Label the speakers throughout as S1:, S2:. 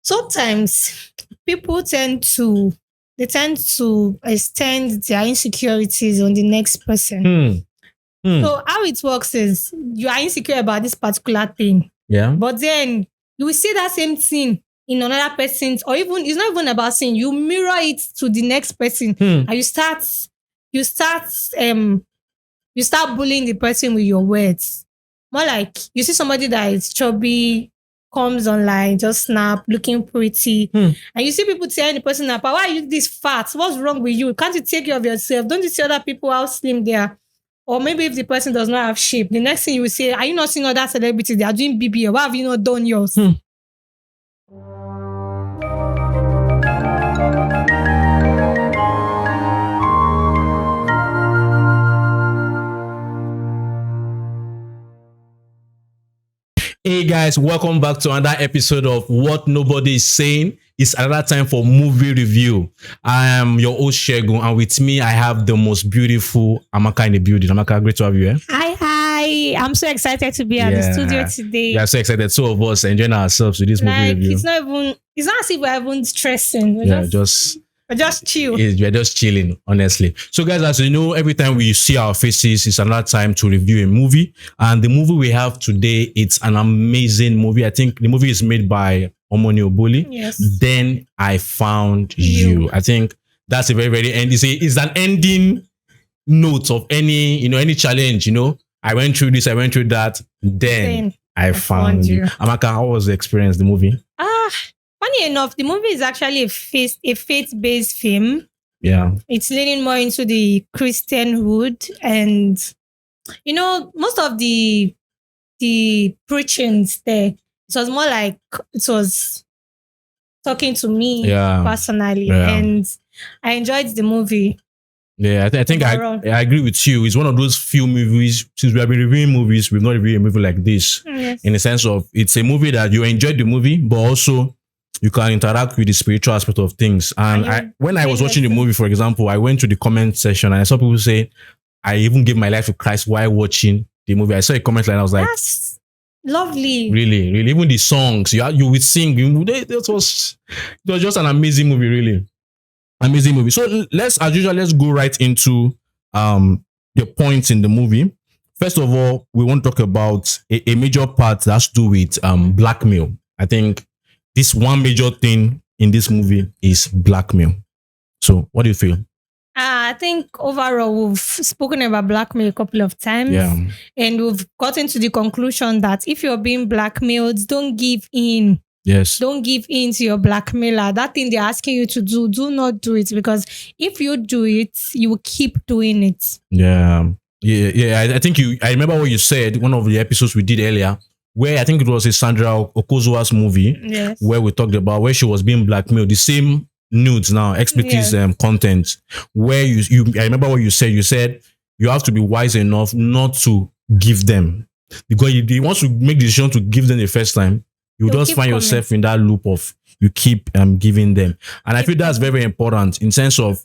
S1: sometimes people tend to extend their insecurities on the next person. So how it works is you are insecure about this particular thing.
S2: Yeah.
S1: But then you will see that same thing in another person's, or even it's not even about saying, you mirror it to the next person, and you start bullying the person with your words. More like you see somebody that is chubby, comes online, just snap, looking pretty, and you see people telling the person, "Why are you this fat? What's wrong with you? Can't you take care of yourself? Don't you see other people how slim they are?" Or maybe if the person does not have shape, the next thing you will say, "Are you not seeing other celebrities? They are doing BBL. Why have you not done yours?"
S2: Hey guys, welcome back to another episode of What Nobody Is Saying. It's another time for movie review. I am your host Shegun, and with me I have the most beautiful Amaka in the building. Amaka, great to have you here.
S1: Hi. I'm so excited to be at the studio today.
S2: We are so excited. Two of us enjoying ourselves with this movie review.
S1: It's not as if we're even stressing. We're just chill.
S2: We're just chilling, honestly. So guys, as you know, every time we see our faces, it's another time to review a movie. And the movie we have today, it's an amazing movie. I think the movie is made by Omoni Oboli.
S1: Yes.
S2: Then I Found You. I think that's a very, very end. It's an ending note of any challenge, I went through this, I went through that. Then I found you. Amaka, how was the experience, the movie?
S1: Funny enough, the movie is actually a faith-based film.
S2: Yeah.
S1: It's leaning more into the Christianhood, and most of the preachings there, it was more like it was talking to me personally, and I enjoyed the movie.
S2: Yeah, I think I agree with you. It's one of those few movies, since we have been reviewing movies, we've not reviewed a movie like this.
S1: Yes.
S2: In the sense of, it's a movie that you enjoyed the movie, but also you can interact with the spiritual aspect of things. And when I was watching the movie, for example, I went to the comment section and I saw people say, I even gave my life to Christ while watching the movie. I saw a comment and I was like,
S1: that's lovely.
S2: Really, really. Even the songs, you would sing. It was just an amazing movie, really. Amazing movie. So let's go right into the points in the movie. First of all, we want to talk about a major part that has to do with blackmail. I think this one major thing in this movie is blackmail. So what do you feel?
S1: I think overall we've spoken about blackmail a couple of times, and we've gotten to the conclusion that if you're being blackmailed, don't give in.
S2: Yes.
S1: Don't give in to your blackmailer. That thing they're asking you to do not do it, because if you do it, you will keep doing it.
S2: Yeah. I think I remember what you said, one of the episodes we did earlier, where I think it was a Sandra Okozua's movie, where we talked about where she was being blackmailed. The same nudes now, explicit content, where I remember what you said. You said you have to be wise enough not to give them, because you want to make the decision to give them the first time, you just find yourself in that loop of you keep giving them. And I feel that's very, very important in sense of,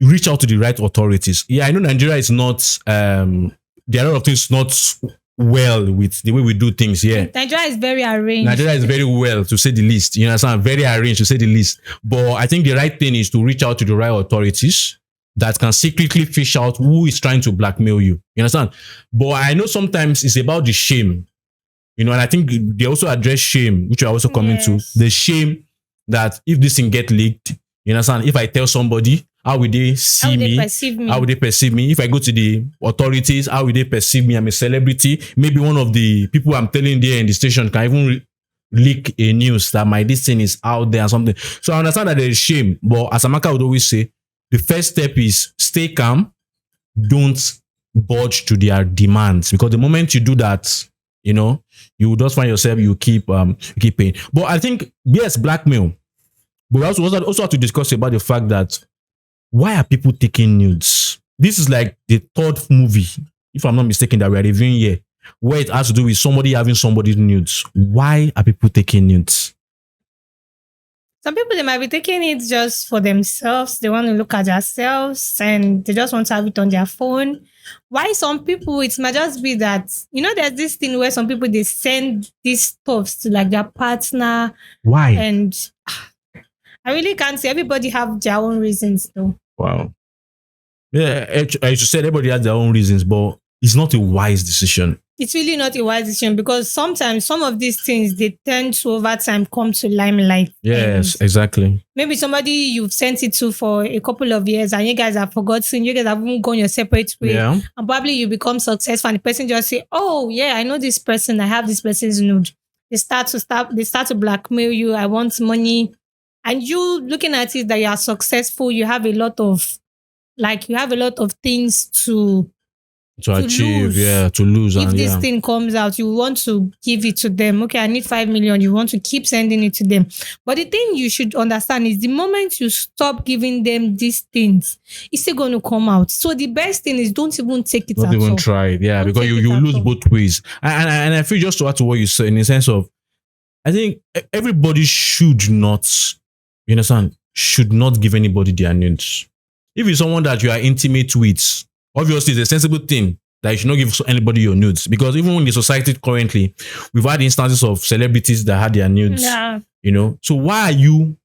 S2: reach out to the right authorities. Yeah, I know Nigeria is not, there are a lot of things not well with the way we do things here.
S1: Nigeria is very arranged.
S2: Nigeria is very well, to say the least. You understand? Very arranged, to say the least. But I think the right thing is to reach out to the right authorities that can secretly fish out who is trying to blackmail you. You understand? But I know sometimes it's about the shame. And I think they also address shame, which I also coming to. The shame that if this thing get leaked, you understand? If I tell somebody, how will they see me? How will they perceive me? If I go to the authorities, how will they perceive me? I'm a celebrity. Maybe one of the people I'm telling there in the station can even leak a news that this thing is out there or something. So I understand that there is shame. But as Amaka would always say, the first step is stay calm. Don't budge to their demands. Because the moment you do that, you will just find yourself, you keep paying. But I think, yes, blackmail. But we also have to discuss about the fact that why are people taking nudes? This is like the third movie, if I'm not mistaken, that we are reviewing here, where it has to do with somebody having somebody's nudes. Why are people taking nudes?
S1: Some people, they might be taking it just for themselves. They want to look at themselves and they just want to have it on their phone. Why some people, it might just be that, there's this thing where some people, they send these stuffs to like their partner.
S2: Why?
S1: And I really can't say. Everybody have their own reasons though.
S2: Wow. Yeah, I should say everybody has their own reasons, but it's not a wise decision.
S1: It's really not a wise decision because sometimes some of these things, they tend to over time come to limelight.
S2: Yes, exactly.
S1: Maybe somebody you've sent it to for a couple of years and you guys have forgotten, you guys have gone your separate way.
S2: Yeah.
S1: And probably you become successful and the person just say, oh yeah, I know this person, I have this person's nude. They start to blackmail you. I want money. And you looking at it that you are successful, you have a lot of things to
S2: achieve,
S1: lose.
S2: to lose.
S1: If
S2: and
S1: this thing comes out, you want to give it to them. Okay, I need 5 million. You want to keep sending it to them. But the thing you should understand is the moment you stop giving them these things, it's still going to come out. So the best thing is don't even take it out.
S2: Don't even try it. Yeah, because you lose both ways. And I feel just to add to what you said in the sense of, I think everybody should not, you understand, should not give anybody their nudes. If it's someone that you are intimate with, obviously, it's a sensible thing that you should not give anybody your nudes, because even in the society currently, we've had instances of celebrities that had their nudes.
S1: Yeah.
S2: So why are you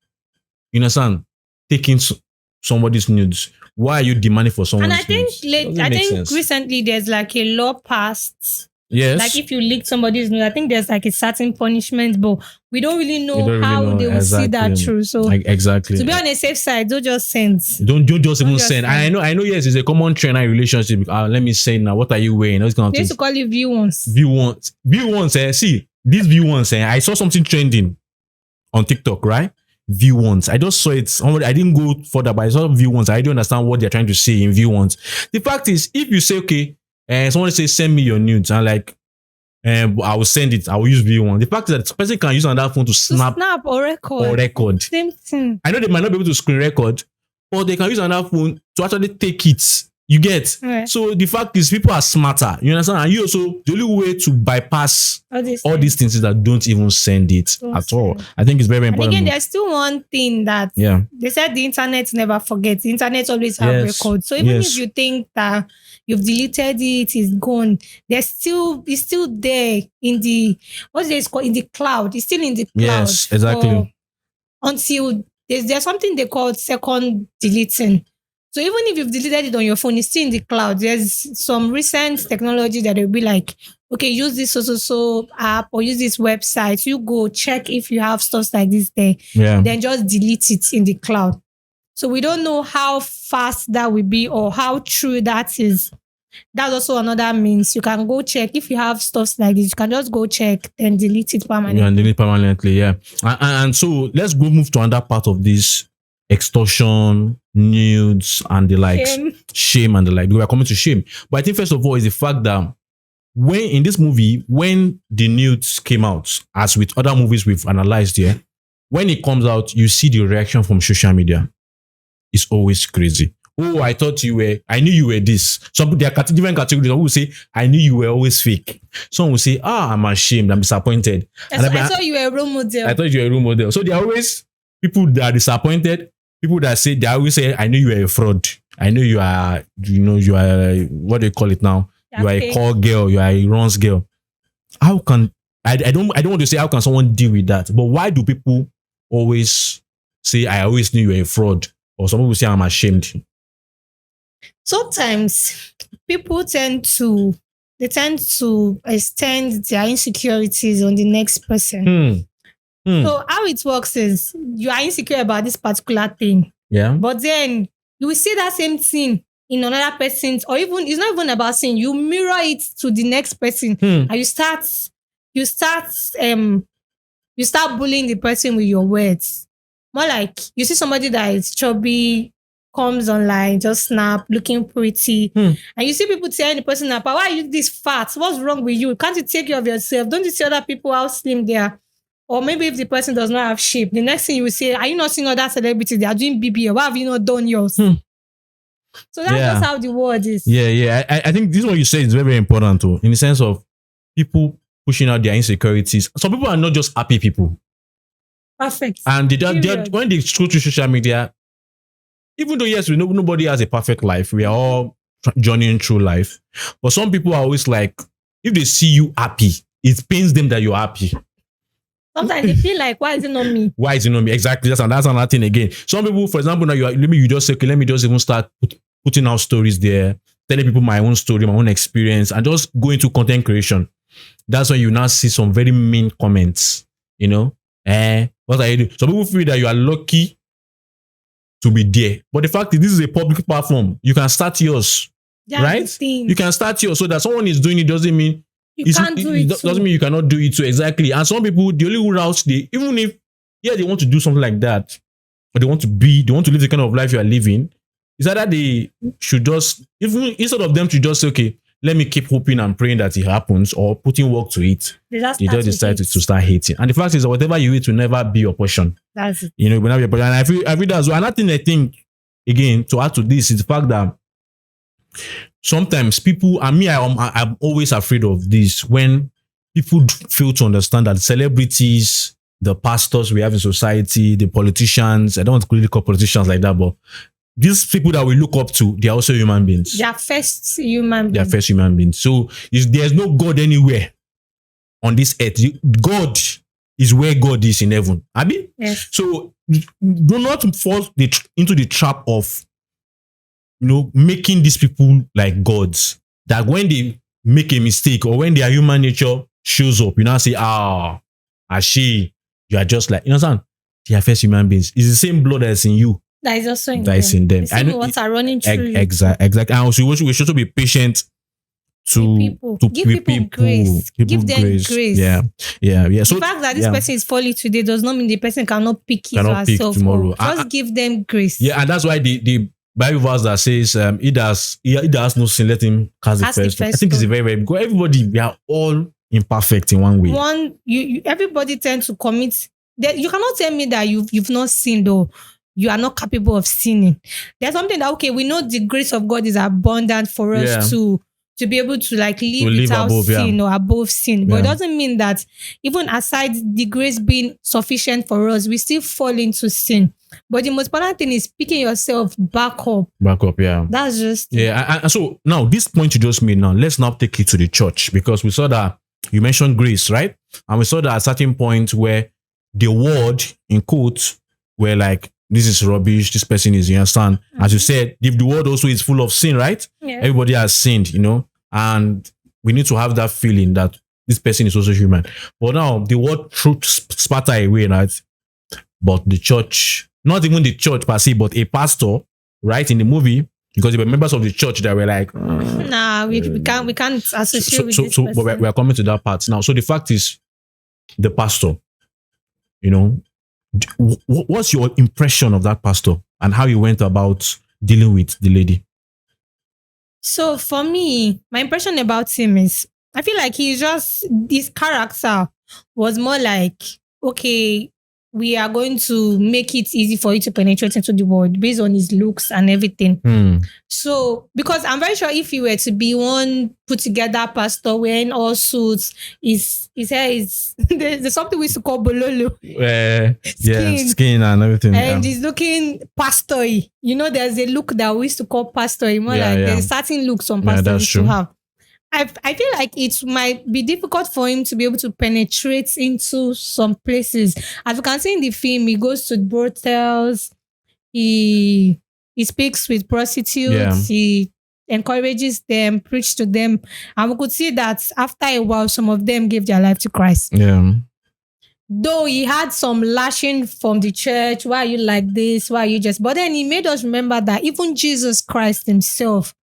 S2: understand, taking somebody's nudes? Why are you demanding for someone's nudes?
S1: And I think recently there's like a law passed.
S2: Yes.
S1: Like if you leak somebody's nude, I think there's like a certain punishment, but we don't really know how they will see that through. So
S2: exactly.
S1: To be on a safe side, don't just send.
S2: Don't just even send. I know. Yes, it's a common trend in relationship. Let me say now, what are you wearing? Those kind of things.
S1: They used to call you view once.
S2: View once. See, these view once. I saw something trending on TikTok, right? View once. I just saw it. I didn't go further, but I saw view once. I don't understand what they're trying to say in view once. The fact is, if you say okay, and someone say send me your nudes, and like, I will send it. I will use view one. The fact is that the person can use another phone to snap
S1: or record.
S2: Same thing. I know they might not be able to screen record, but they can use another phone to actually take it. You get?
S1: Right.
S2: So the fact is, people are smarter. You understand? And you also, the only way to bypass all these things is that don't even send it at all. I think it's very, very important.
S1: And again, there's still one thing that they said the internet never forgets. The internet always have records. So even if you think that you've deleted it, it's gone, it's still there in the, what's this called? In the cloud. It's still in the cloud.
S2: Yes, exactly.
S1: Until there's something they call second deleting. So even if you've deleted it on your phone, it's still in the cloud. There's some recent technology that will be like, okay, use this so app or use this website. You go check if you have stuff like this there.
S2: Yeah.
S1: Then just delete it in the cloud. So we don't know how fast that will be or how true that is. That's also another means. You can go check if you have stuff like this. You can just go check and delete it permanently.
S2: You can delete permanently, yeah. And so let's move to another part of this extortion, nudes, and the likes. Shame and the like. We are coming to shame. But I think first of all is the fact that when in this movie, when the nudes came out, as with other movies we've analyzed here, when it comes out, you see the reaction from social media. It's always crazy. Oh, I knew you were this. Some there are different categories. Some will say, I knew you were always fake. Some will say, I'm ashamed, I'm disappointed.
S1: I thought you were a role model.
S2: I thought you were a role model. So there are always people that are disappointed, people that say, they always say, I knew you were a fraud. I know you are, what do you call it now? You are a call girl, you are a runs girl. How can, I don't want to say how can someone deal with that, but why do people always say, I always knew you were a fraud? Or some people say, I'm ashamed.
S1: Sometimes people tend to extend their insecurities on the next person. So how it works is you are insecure about this particular thing.
S2: Yeah.
S1: But then you will see that same thing in another person's, or even it's not even about saying, you mirror it to the next person and you start bullying the person with your words. More like you see somebody that is chubby, comes online, just snap, looking pretty. And you see people telling the person, why are you this fat? What's wrong with you? Can't you take care of yourself? Don't you see other people how slim they are? Or maybe if the person does not have shape, the next thing you will say, are you not seeing other celebrities? They are doing BBL. Why have you not done yours? So that's just how the world is.
S2: Yeah. I think this is what you say is very, very important too, in the sense of people pushing out their insecurities. Some people are not just happy people.
S1: Perfect.
S2: And when they scroll through social media, even though, yes, we know nobody has a perfect life, we are all journeying through life. But some people are always like, if they see you happy, it pains them that you're happy.
S1: Sometimes they feel like, why is it not me?
S2: Why is it not me? Exactly. That's another thing again. Some people, for example, now you just say, okay, let me just even start putting out stories there, telling people my own story, my own experience, and just go into content creation. That's when you now see some very mean comments. You know, what are you doing? Some people feel that you are lucky to be there, but the fact is, this is a public platform. You can start yours, right? You can start yours, so that someone is doing it doesn't mean
S1: you can't do it.
S2: Doesn't mean you cannot do it too. Exactly. And some people, the only route even if they want to do something like that, or they want to live the kind of life you are living, is that they should just, even instead of them to just say, okay, let me keep hoping and praying that it happens, or putting work to it, they just decide to start hating. And the fact is that whatever you eat will never be your portion.
S1: That's it.
S2: You know, it will never be your portion. And I feel that's another thing I think, again, to add to this, is the fact that sometimes people, and me, I'm always afraid of this, when people fail to understand that celebrities, the pastors we have in society, the politicians, I don't want to really call politicians like that, but these people that we look up to, they are also human beings.
S1: They are first human beings.
S2: They are first human beings. So there's no God anywhere on this earth. God is where God is in heaven. Abi?
S1: Yes.
S2: So do not fall into the trap of, you know, making these people like gods. That when they make a mistake, or when their human nature shows up, you now say, Ashi, you are just like, you understand? They are first human beings. It's the same blood that's in you.
S1: That is also in
S2: them. The
S1: same ones are running through you.
S2: Exactly. And also, we should also be patient to
S1: give people grace. Give them grace.
S2: Yeah. So
S1: the fact that this person is falling today does not mean the person cannot pick it herself tomorrow. Just give them grace.
S2: Yeah, and that's why the Bible verse that says, he does no sin, let him cast the first. I think it's a very, very, because everybody, we are all imperfect in one way.
S1: Everybody tends to commit. You cannot tell me that you've not sinned, or you are not capable of sinning. There's something that, okay, we know the grace of God is abundant for us to be able to live without sin or above sin. But it doesn't mean that even aside the grace being sufficient for us, we still fall into sin. But the most important thing is picking yourself back up.
S2: Yeah.
S1: That's just
S2: And so now this point you just made, now let's now take it to the church, because we saw that you mentioned grace, right? And we saw that at a certain point where the word, in quotes, were like, this is rubbish, this person is, you understand? As you said, if the world also is full of sin, right?
S1: Yeah.
S2: Everybody has sinned, you know, and we need to have that feeling that this person is also human. But now the word truth spatter away, right? But the church, not even the church per se, but a pastor, right, in the movie, because there were members of the church that were like,
S1: nah, we can't associate with this person.
S2: But we're coming to that part now. So the fact is, the pastor, you know, what's your impression of that pastor and how you went about dealing with the lady?
S1: So for me, my impression about him is, I feel like his character was more like, okay, we are going to make it easy for you to penetrate into the world based on his looks and everything. So, because I'm very sure if he were to be one put together pastor wearing all suits, his hair is, there's something we used to call bololo.
S2: Skin and everything.
S1: And he's looking pastory. You know, there's a look that we used to call pastory. More there's certain looks some pastors used to have. I feel like it might be difficult for him to be able to penetrate into some places. As you can see in the film, he goes to brothels, he speaks with prostitutes, he encourages them, preach to them. And we could see that after a while, some of them gave their life to Christ.
S2: Yeah.
S1: Though he had some lashing from the church, why are you like this? Why are you just... But then he made us remember that even Jesus Christ himself,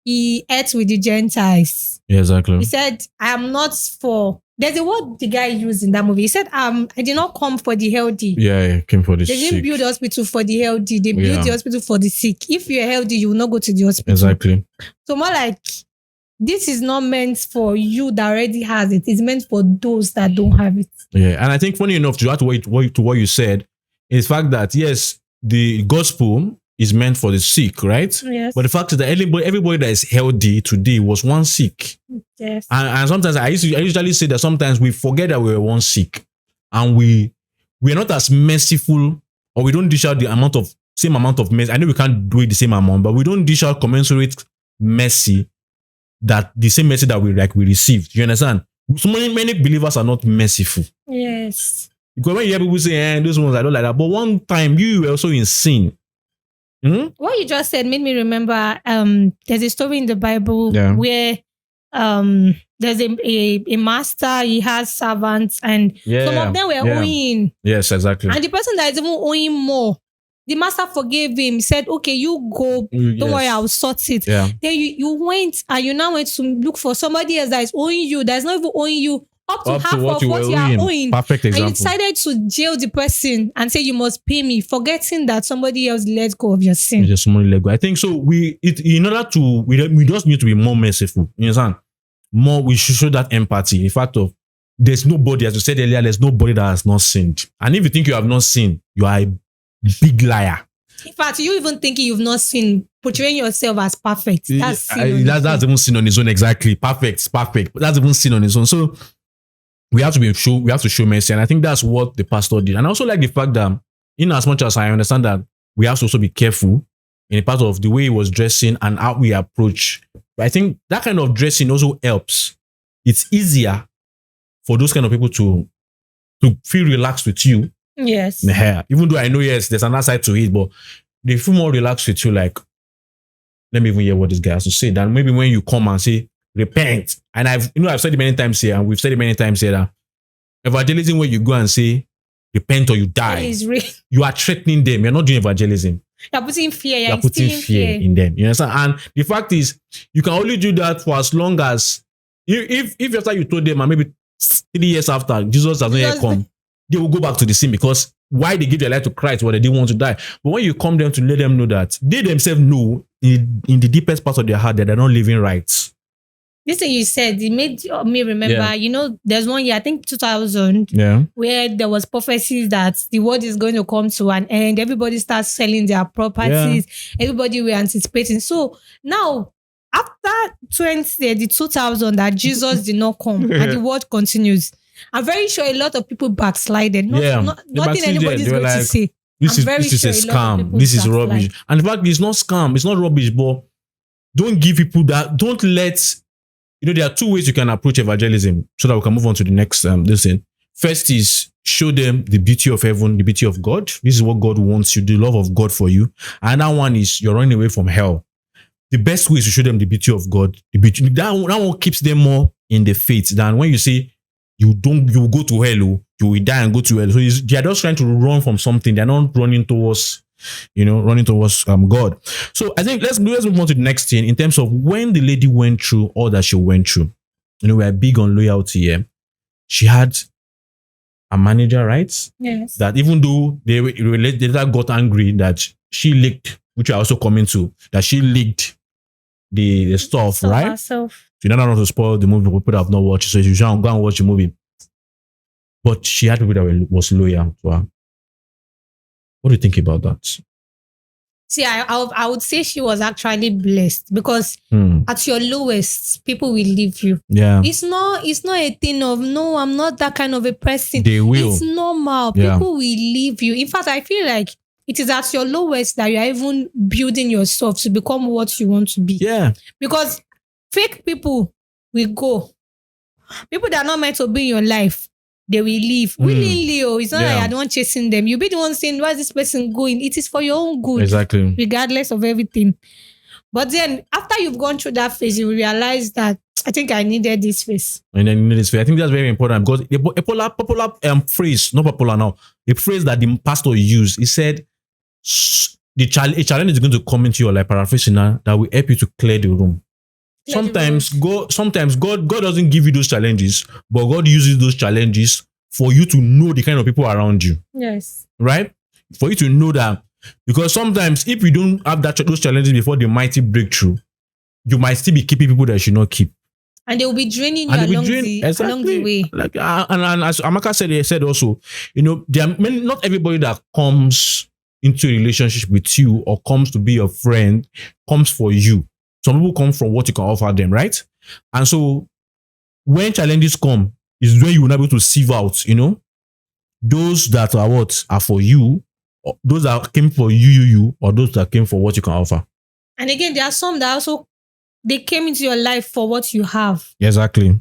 S1: he ate with the Gentiles.
S2: Yeah, exactly.
S1: He said, I am not for... There's a word the guy used in that movie. He said, I did not come for the healthy.
S2: Yeah, he came for the sick.
S1: They didn't build the hospital for the healthy. They built the hospital for the sick. If you're healthy, you will not go to the hospital.
S2: Exactly.
S1: So more like, this is not meant for you that already has it. It's meant for those that don't have it.
S2: Yeah, and I think funny enough, to add to what you said, is the fact that, yes, the gospel is meant for the sick, right?
S1: Yes.
S2: But the fact is that everybody that is healthy today was once sick.
S1: Yes.
S2: And sometimes I usually say that sometimes we forget that we were once sick, and we're not as merciful, or we don't dish out the same amount of mercy. I know we can't do it the same amount, but we don't dish out commensurate mercy that the same mercy that we received. You understand? So many believers are not merciful.
S1: Yes.
S2: Because when you hear people say, those ones I don't like that, but one time you were also in sin.
S1: What you just said made me remember. There's a story in the Bible where there's a master. He has servants, and some of them were owing.
S2: Yes, exactly.
S1: And the person that is even owing more, the master forgave him. Said, "Okay, you go. Don't worry, I'll sort it."
S2: Yeah.
S1: Then you went, and you now went to look for somebody else that is owing you. That's not even owing you. Up to half of what you are owing.
S2: Perfect example.
S1: And you decided to jail the person and say you must pay me, forgetting that somebody else let go of your sin.
S2: Just somebody let go. I think so. We just need to be more merciful. You understand? More, we should show that empathy. In fact, there's nobody, as you said earlier, there's nobody that has not sinned. And if you think you have not sinned, you are a big liar.
S1: In fact, you even thinking you've not sinned, portraying yourself as perfect. That's
S2: even sin on its own. Exactly. Perfect. That's even sin on its own. So we have to show mercy. And I think that's what the pastor did. And I also like the fact that, in as much as I understand that we have to also be careful in a part of the way he was dressing and how we approach. But I think that kind of dressing also helps. It's easier for those kind of people to feel relaxed with you.
S1: Yes.
S2: Even though I know, yes, there's another side to it, but they feel more relaxed with you. Like, let me even hear what this guy has to say. Then maybe when you come and say, repent. And I've said it many times here, and we've said it many times here, that evangelism, where you go and say, repent or you die, you are threatening them. You're not doing evangelism.
S1: You're putting fear.
S2: You're putting fear in them. You understand? And the fact is, you can only do that for as long as, if after you told them, and maybe 3 years after, Jesus has not yet come, they will go back to the sin, because why they give their life to Christ when they didn't want to die. But when you come them to let them know that they themselves know in the deepest part of their heart that they're not living right.
S1: This thing you said, it made me remember, there's one year, I think 2000, where there was prophecies that the world is going to come to an end. Everybody starts selling their properties. Everybody were anticipating. So now, after 2000, that Jesus did not come and the world continues, I'm very sure a lot of people backslided. Nothing anybody's going to say.
S2: This is a scam. This is rubbish. And in fact, it's not scam. It's not rubbish, but don't give people that. Don't let... there are two ways you can approach evangelism so that we can move on to the next lesson. First is show them the beauty of heaven, the beauty of God. This is what God wants you, the love of God for you. And that one is you're running away from hell. The best way is to show them the beauty of God. The beauty that one keeps them more in the faith than when you say you will go to hell, you will die and go to hell. So they are just trying to run from something. They're not running towards God. So I think let's move on to the next thing in terms of when the lady went through all that she went through. We are big on loyalty here. She had a manager, right?
S1: Yes.
S2: That even though they later got angry that she leaked, which are also coming to, that she leaked the stuff, right?
S1: Herself.
S2: You don't know to spoil the movie, people that have not watched it, so you should go and watch the movie. But she had people that was loyal to her. What do you think about that?
S1: See, I would say she was actually blessed, because at your lowest, people will leave you.
S2: Yeah.
S1: It's not a thing of, no, I'm not that kind of a person.
S2: They will.
S1: It's normal. People will leave you. In fact, I feel like it is at your lowest that you are even building yourself to become what you want to be.
S2: Yeah.
S1: Because fake people will go. People that are not meant to be in your life, they will leave willingly. It's not like I don't want chasing them. You'll be the one saying, why is this person going? It is for your own good.
S2: Exactly.
S1: Regardless of everything. But then after you've gone through that phase, you realize that I think I needed this phase.
S2: And then you need this phase. I think that's very important, because a popular phrase, not popular now, a phrase that the pastor used, he said, a challenge is going to come into your life, paraphrasing now, that will help you to clear the room. Sometimes God doesn't give you those challenges, but God uses those challenges for you to know the kind of people around you.
S1: Yes.
S2: Right? For you to know that, because sometimes if you don't have those challenges before the mighty breakthrough, you might still be keeping people that you should not keep.
S1: And they will be draining you along the way.
S2: Like, and as Amaka said also, there are not everybody that comes into a relationship with you or comes to be your friend comes for you. Some people come from what you can offer them, right? And so when challenges come, is when you will not be able to sieve out, those that are for you, or those that came for you, or those that came for what you can offer.
S1: And again, there are some that also they came into your life for what you have.
S2: Exactly.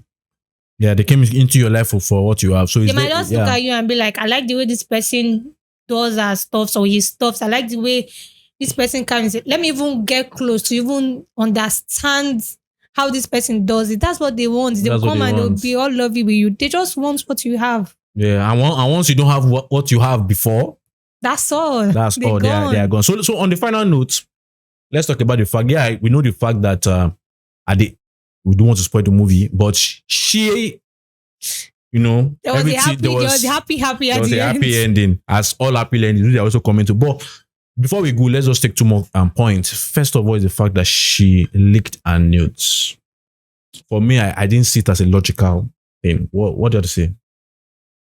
S2: Yeah, they came into your life for what you have. So
S1: They
S2: it's
S1: might just look at you and be like, I like the way this person does her stuff or his stuff. I like the way this person can say, let me even get close to even understand how this person does it. That's what they want. They'll come and they'll be all lovey with you. They just want what you have.
S2: Yeah, and once you don't have what you have before,
S1: that's all.
S2: That's all. They are gone. So on the final note, let's talk about the fact. Yeah, we know the fact that we don't want to spoil the movie, but she, there was
S1: a happy
S2: ending, as all happy endings. They are also coming to. But before we go, let's just take two more points. First of all, is the fact that she leaked her nudes. For me, I didn't see it as a logical thing. What do you have to say?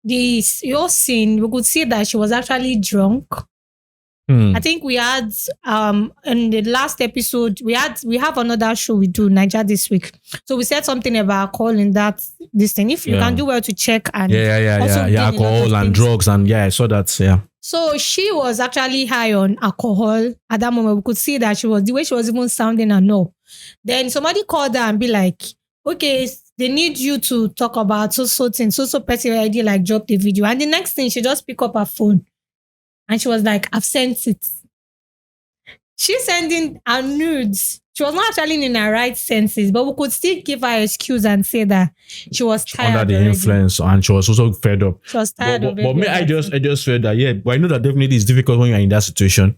S1: Your scene, we could see that she was actually drunk. I think we had in the last episode we have another show we do Nigeria this week. So we said something about alcohol in this thing. If you can do well to check and
S2: alcohol and drugs and I saw that. Yeah.
S1: So she was actually high on alcohol at that moment. We could see that the way she was even sounding and no. Then somebody called her and be like, okay, they need you to talk about so person already like dropped the video. And the next thing she just pick up her phone. And she was like, I've sent it. She's sending her nudes. She was not actually in her right senses, but we could still give her excuse and say that she was tired.
S2: Under the influence, and she was also fed up.
S1: She was tired of it.
S2: But me, I just felt that, but I know that definitely it's difficult when you're in that situation.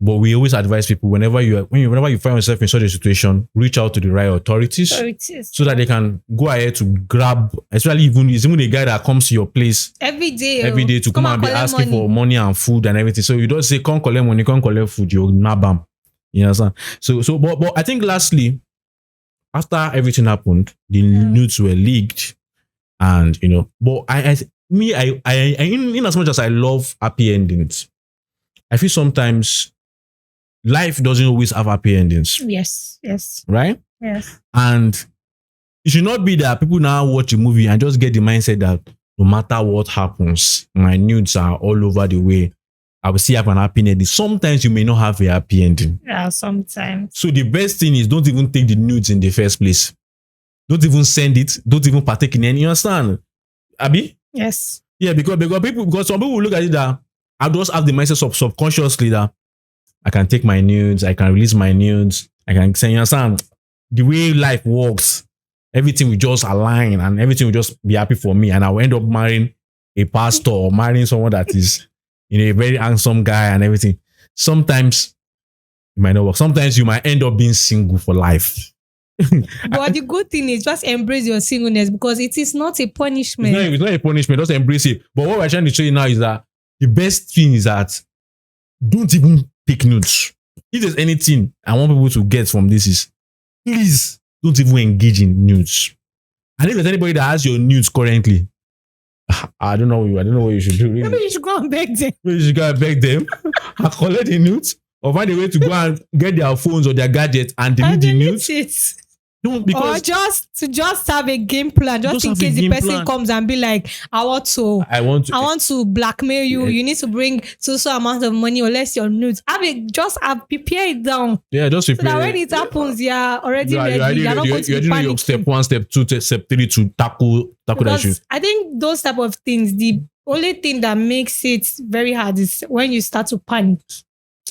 S2: But we always advise people whenever you find yourself in such a situation, reach out to the right authorities so that they can go ahead to grab, especially even the guy that comes to your place every day to come and be asking for money and food and everything. So you don't say, come collect money, come collect food, you'll nab them. You understand? So but I think lastly, after everything happened, the nudes were leaked, and but in as much as I love happy endings, I feel sometimes life doesn't always have happy endings.
S1: Yes.
S2: Right?
S1: Yes.
S2: And it should not be that people now watch a movie and just get the mindset that no matter what happens, my nudes are all over the way. I will still have an happy ending. Sometimes you may not have a happy ending.
S1: Yeah, sometimes.
S2: So the best thing is don't even take the nudes in the first place. Don't even send it. Don't even partake in any. You understand? Abi?
S1: Yes.
S2: Yeah, because some people will look at it that I just have the mindset subconsciously that I can take my nudes, I can release my nudes, I can say, you understand, the way life works, everything will just align and everything will just be happy for me. And I will end up marrying a pastor or marrying someone that is a very handsome guy and everything. Sometimes it might not work. Sometimes you might end up being single for life.
S1: But the good thing is just embrace your singleness because it is not a punishment.
S2: It's not a punishment, just embrace it. But what we're trying to show you now is that the best thing is that don't even take nudes. If there's anything I want people to get from this is, please don't even engage in nudes. And if there's anybody that has your nudes currently, I don't know what you should do. Really.
S1: Maybe you should go and beg them.
S2: Maybe you should go and beg them and collect the nudes or find a way to go and get their phones or their gadgets and delete the nudes.
S1: Or just have a game plan, just in case the person comes and be like, I want to blackmail you. You need to bring so amount of money or less your nudes. Prepare it down.
S2: Yeah, just prepare.
S1: So that when it happens, you're already ready. You're not going to be panicking.
S2: Step 1, step 2, step 3 to tackle that issue.
S1: I think those type of things, the only thing that makes it very hard is when you start to panic.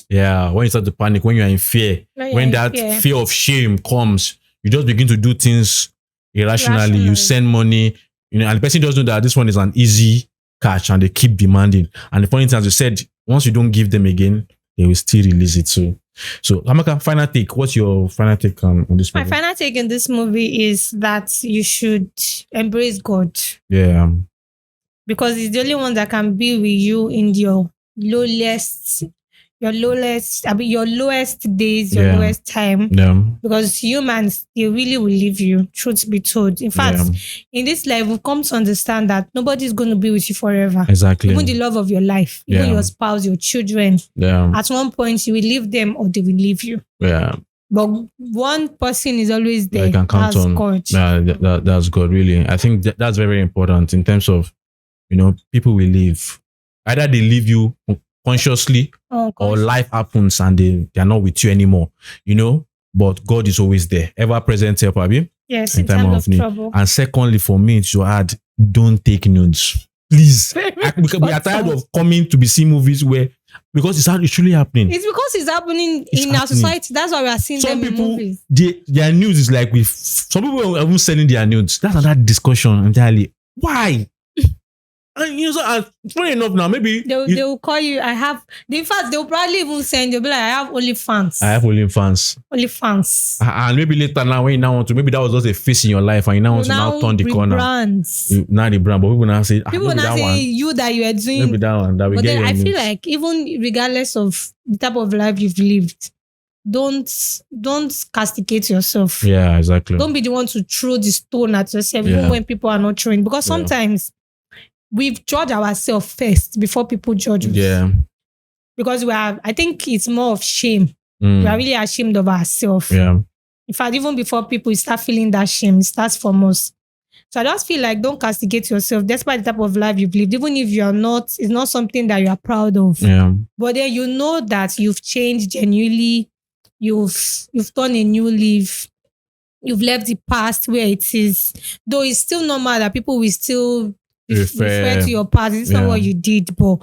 S2: Yeah, when you start to panic, when you're in fear, when that fear of shame comes. You just begin to do things irrationally. You send money, and the person just know that this one is an easy catch and they keep demanding. And the funny thing, as you said, once you don't give them again, they will still release it. So Amaka, final take. What's your final take on this movie?
S1: My final take in this movie is that you should embrace God.
S2: Yeah.
S1: Because it's the only one that can be with you in your lowest days, your lowest time. Yeah. Because humans, they really will leave you, truth be told. In fact, in this life, we've come to understand that nobody's going to be with you forever.
S2: Exactly.
S1: Even the love of your life, even your spouse, your children. Yeah. At one point, you will leave them or they will leave you. Yeah. But one person is always there.
S2: You can count on God. Yeah, that's God, really. I think that's very important in terms of, people will leave. Either they leave you consciously or life happens and they are not with you anymore. but God is always there, ever present help, Abi.
S1: Yes, in time of trouble.
S2: And secondly, for me to add, don't take nudes. Please. Because we are tired of coming to be seeing movies where, because it's truly happening.
S1: It's because it's happening in our society. That's why we are seeing
S2: Some
S1: them
S2: people,
S1: in movies.
S2: their nudes is like with some people are even selling their nudes. That's another discussion entirely. Why? And you know, so, funny enough now, maybe
S1: they will call you. In fact, they'll probably even send. They'll be like, I have only fans.
S2: I have only fans.
S1: Only fans.
S2: And maybe later now, when you now want to, maybe that was just a face in your life, and you now want to now turn the corner.
S1: Brands.
S2: Not the brand, but people now say,
S1: people now say you that you are doing.
S2: Maybe that one that we
S1: but
S2: get.
S1: Then I feel like even regardless of the type of life you've lived, don't castigate yourself.
S2: Yeah, exactly.
S1: Don't be the one to throw the stone at yourself even when people are not throwing, because sometimes we've judged ourselves first before people judge us.
S2: Yeah.
S1: Because I think it's more of shame. We are really ashamed of ourselves.
S2: Yeah.
S1: In fact, even before people start feeling that shame, it starts from us. So I just feel like don't castigate yourself despite the type of life you've lived, even if you're not, it's not something that you are proud of.
S2: Yeah.
S1: But then you know that you've changed genuinely, you've done a new leaf, you've left the past where it is. Though it's still normal that people will still refer to your past. It's not what you did, but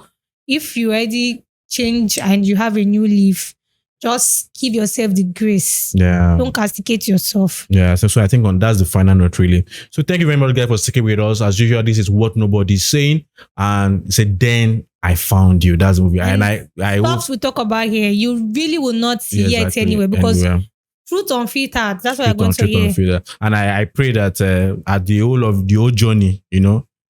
S1: if you already change and you have a new leaf, just give yourself the grace.
S2: Yeah.
S1: Don't castigate yourself.
S2: Yeah. So I think that's the final note, really. So thank you very much, guys, for sticking with us. As usual, this is What Nobody's Saying. And it's Then I Found You. That's the movie. And I
S1: stuff we talk about here, you really will not see it anywhere, because truth unfiltered. That's what I'm going to hear.
S2: And I pray that at the whole of the whole journey,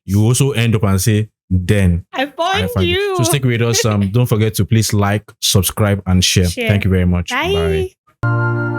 S2: you also end up and say, Then
S1: I found you.
S2: So stick with us. Don't forget to please like, subscribe, and share. Thank you very much.
S1: Bye.
S2: Bye.